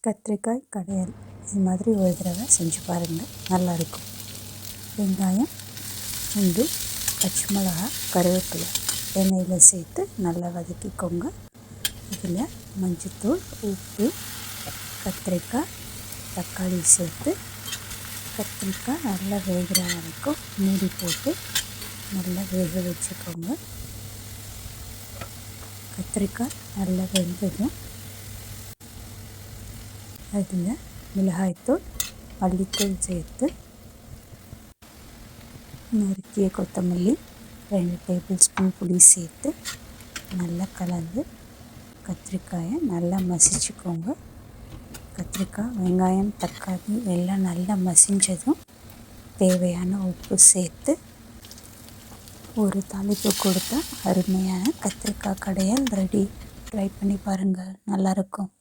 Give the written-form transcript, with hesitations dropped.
கத்திரிக்காய் கடையல் இது மாதிரி ஒரு தடவை செஞ்சு பாருங்கள், நல்லாயிருக்கும். வெங்காயம், பூண்டு, பச்சை மிளகா, கருவேப்பிலை எண்ணெயில் சேர்த்து நல்லா வதக்கிக்கோங்க. இதில் மஞ்சள்தூள், உப்பு, கத்திரிக்காய், தக்காளி சேர்த்து கத்திரிக்காய் நல்லா வேகிற வரைக்கும் மூடி போட்டு நல்லா வேக வச்சுக்கோங்க. கத்திரிக்காய் நல்லா வெந்ததும் அதில் மிளகாய்த்தூள், மல்லித்தூள் சேர்த்து நறுக்கிய கொத்தமல்லி, 2 டேபிள் ஸ்பூன் புளி சேர்த்து நல்லா கலந்து கத்திரிக்காயை நல்லா மசிச்சுக்கோங்க. கத்திரிக்காய், வெங்காயம், தக்காளி எல்லாம் நல்லா மசிஞ்சதும் தேவையான உப்பு சேர்த்து ஒரு தாளிப்பு கொடுத்தா அருமையான கத்திரிக்காய் கடையல் ரெடி. ட்ரை பண்ணி பாருங்கள், நல்லாயிருக்கும்.